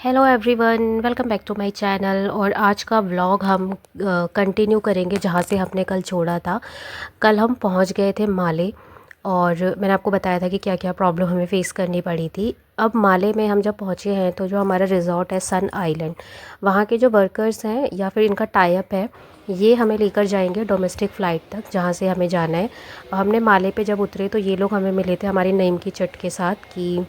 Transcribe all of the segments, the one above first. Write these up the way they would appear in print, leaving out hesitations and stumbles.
Hello everyone, welcome back to my channel. और आज का व्लॉग हम कंटिन्यू करेंगे जहाँ से हमने कल छोड़ा था। कल हम पहुँच गए थे माले और मैंने आपको बताया था कि क्या क्या प्रॉब्लम हमें फ़ेस करनी पड़ी थी। अब माले में हम जब पहुँचे हैं तो जो हमारा रिज़ॉर्ट है सन आइलैंड, वहाँ के जो वर्कर्स हैं या फिर इनका टाई अप है, ये हमें लेकर जाएंगे डोमेस्टिक फ़्लाइट तक जहाँ से हमें जाना है। हमने माले पे जब उतरे तो ये लोग हमें मिले थे हमारी नेम की चिट के साथ कि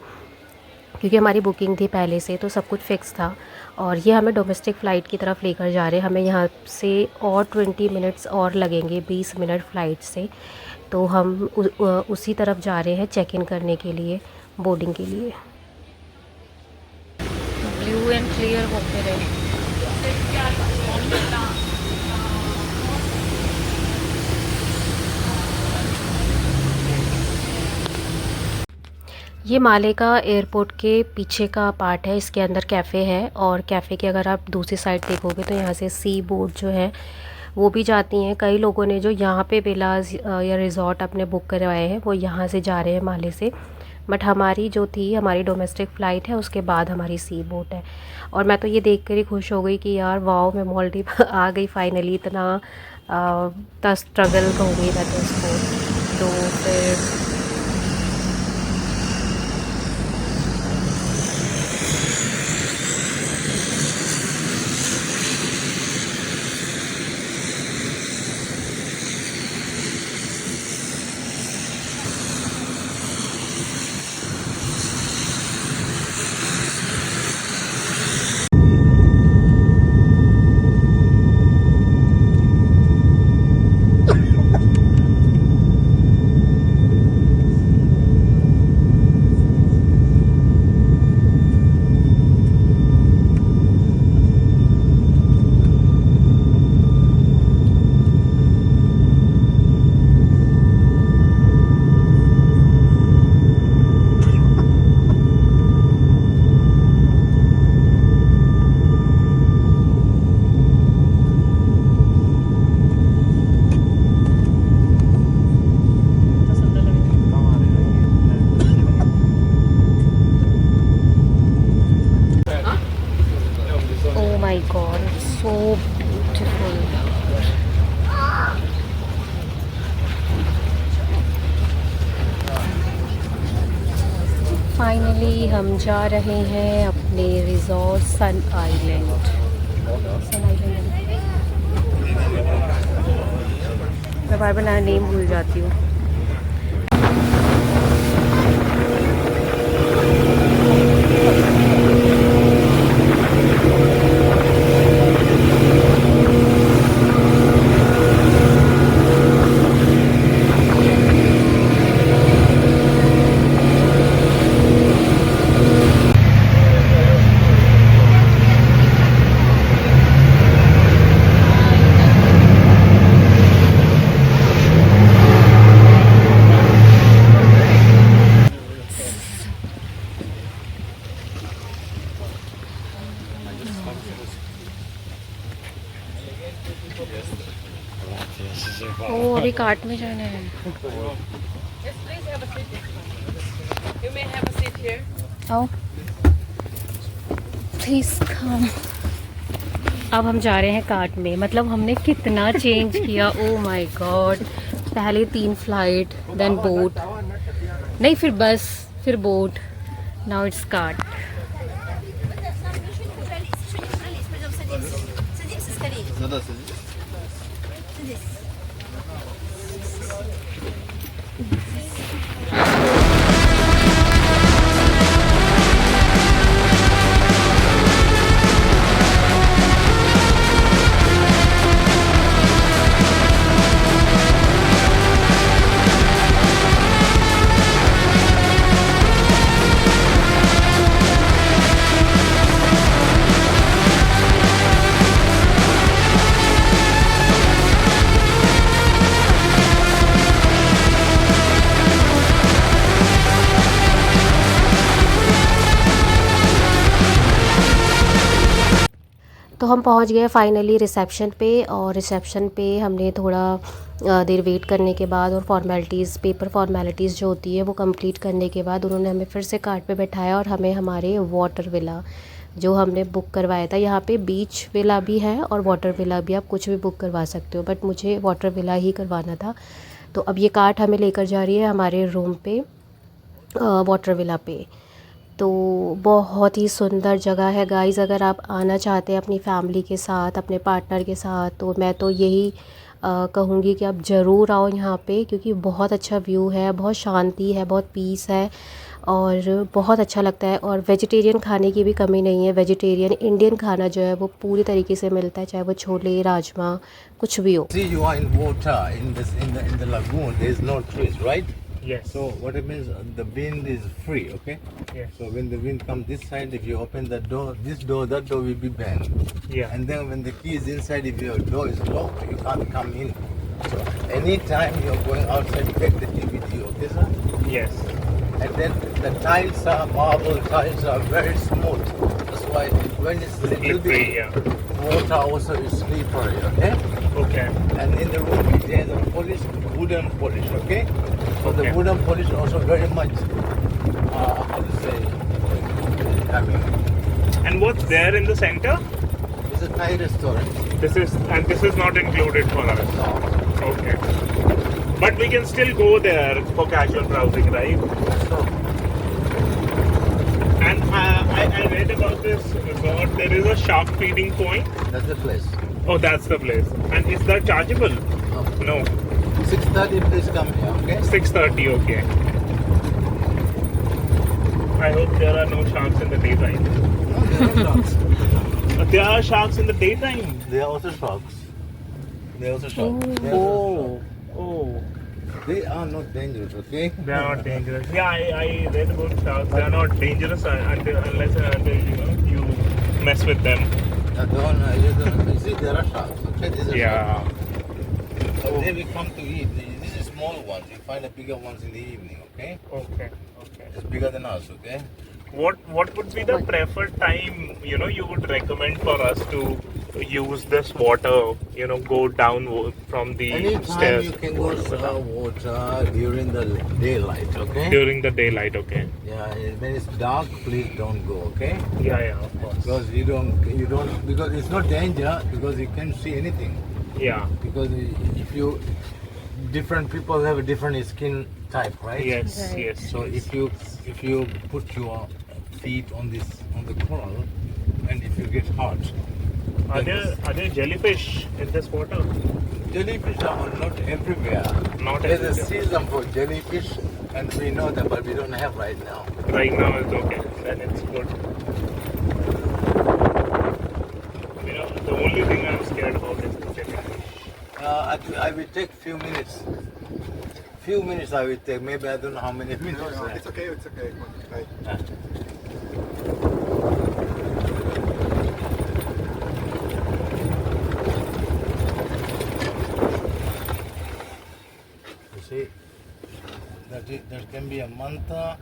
क्योंकि हमारी बुकिंग थी पहले से तो सब कुछ फ़िक्स था। और ये हमें डोमेस्टिक फ़्लाइट की तरफ लेकर जा रहे हैं। हमें यहाँ से और 20 मिनट्स और लगेंगे, 20 मिनट फ़्लाइट से। तो हम उसी तरफ जा रहे हैं चेक इन करने के लिए, बोर्डिंग के लिए। ब्लू एंड क्लियर होते रहे। ये माले का एयरपोर्ट के पीछे का पार्ट है। इसके अंदर कैफ़े है और कैफ़े के अगर आप दूसरी साइड देखोगे तो यहाँ से सी बोट जो है वो भी जाती हैं। कई लोगों ने जो यहाँ पे विलाज या रिज़ॉर्ट अपने बुक करवाए हैं वो यहाँ से जा रहे हैं माले से। बट हमारी जो थी, हमारी डोमेस्टिक फ़्लाइट है, उसके बाद हमारी सी बोट है। और मैं तो ये देख कर ही खुश हो गई कि यार वाओ, मैं मालदीव आ गई फाइनली। इतना स्ट्रगल कहूँगी मैं तो इसको। तो फिर oh my god, it's so beautiful. Finally हम जा रहे हैं अपने रिजॉर्ट सन आइलैंड। मैं बार बार नेम भूल जाती हूँ। ओ, अभी कार्ट में जाना है। आओ प्लीज कम। अब हम जा रहे हैं कार्ट में। मतलब हमने कितना चेंज किया, ओ माय गॉड। पहले 3 फ्लाइट, देन बोट, नहीं फिर बस, फिर बोट, नाउ इट्स कार्ट। तो हम पहुंच गए फाइनली रिसेप्शन पे। और रिसेप्शन पे हमने थोड़ा देर वेट करने के बाद और फॉर्मेलिटीज़, पेपर फॉर्मेलिटीज़ जो होती है वो कंप्लीट करने के बाद उन्होंने हमें फिर से कार्ट पे बैठाया और हमें हमारे वाटर विला जो हमने बुक करवाया था। यहाँ पे बीच विला भी है और वाटर विला भी, आप कुछ भी बुक करवा सकते हो, बट मुझे वाटर विला ही करवाना था। तो अब ये कार्ट हमें लेकर जा रही है हमारे रूम पे, वाटर विला पे। तो बहुत ही सुंदर जगह है गाइज़। अगर आप आना चाहते हैं अपनी फैमिली के साथ, अपने पार्टनर के साथ, तो मैं तो यही कहूँगी कि आप ज़रूर आओ यहाँ पे, क्योंकि बहुत अच्छा व्यू है, बहुत शांति है, बहुत पीस है और बहुत अच्छा लगता है। और वेजिटेरियन खाने की भी कमी नहीं है। वेजिटेरियन इंडियन खाना जो है वो पूरी तरीके से मिलता है, चाहे वो छोले राजमा कुछ भी हो। See, you are in water in the lagoon. There is no trees, right? Yes. So what it means, the wind is free, okay? Yes. So when the wind comes this side, if you open the door, this door, that door will be bent. Yeah. And then when the key is inside, if your door is locked, you can't come in. So anytime you're going outside, take the key with you, okay, sir? Yes. And then the tiles are marble tiles, are very smooth. That's why when it's a little Slippery, bit yeah. water also is slippery, okay? Okay. And in the room there's a polish, wooden polish, okay? So the Okay. wooden polish also very much, how to say, I mean, And what's there in the center? it's a Thai restaurant. This is not included for us. No. Okay. But we can still go there for casual browsing, right? So, And I read about this resort. There is a shark feeding point. that's the place. Oh, that's the place. And is that chargeable? No. No. 6:30 please come here, okay? 6:30. Okay. I hope there are no sharks in the daytime. No, there are sharks. There are sharks in the daytime. They are also sharks. They are also sharks. They are also Oh. Oh. sharks. They are not dangerous, okay? They are not dangerous. Yeah, I read about sharks. They are not dangerous unless you mess with them. You see, there are sharks, okay? This is Yeah. But then we come to eat. This is small ones. You find the bigger ones in the evening, okay? Okay. Okay. It's bigger than us, okay? What would be the preferred time you would recommend for us to use this water? Go down from the Anytime stairs you can go water during the daylight, okay? during the daylight. Okay. Yeah, when it's dark, please don't go, okay? Yeah. Of course. Because you don't, because it's not danger, because you can't see anything. Yeah. Because different people have a different skin type, right? Yes. Right. Yes. So if you put your feet on the coral, and if you get hurt, Are there jellyfish in this water? jellyfish are not everywhere. Not There's a everywhere. season for jellyfish, and we know that, but we don't have right now. Right now it's okay. Then it's good. The only thing I'm scared about is the jellyfish. I will take few minutes. Few minutes I will take. Maybe I don't know how many minutes. It's okay, it's okay. Right. You see, that can be a manta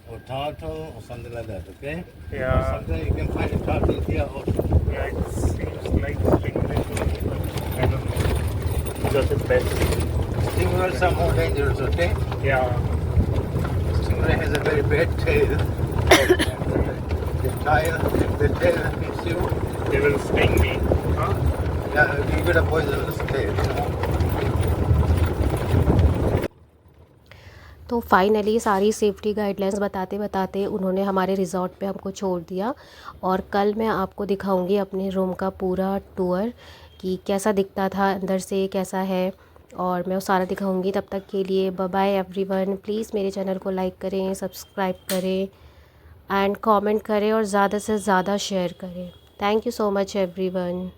or turtle or something like that, okay? Yeah. Or sometimes you can find a turtle here also. Yeah, it seems like stingray to me, but I don't know. Because it's best. Stingrays are more dangerous, okay? Yeah. Stingray has a very bad tail. The tail hits you. They will sting me. Huh? Yeah, you get a poisonous tail, you know. तो finally सारी safety guidelines बताते बताते उन्होंने हमारे resort पे हमको छोड़ दिया। और कल मैं आपको दिखाऊंगी अपने रूम का पूरा टूर कि कैसा दिखता था अंदर से, कैसा है, और मैं वो सारा दिखाऊंगी। तब तक के लिए बाय बाय एवरीवन। प्लीज़ मेरे चैनल को लाइक करें, सब्सक्राइब करें एंड कमेंट करें और ज़्यादा से ज़्यादा शेयर करें। Thank you so much everyone.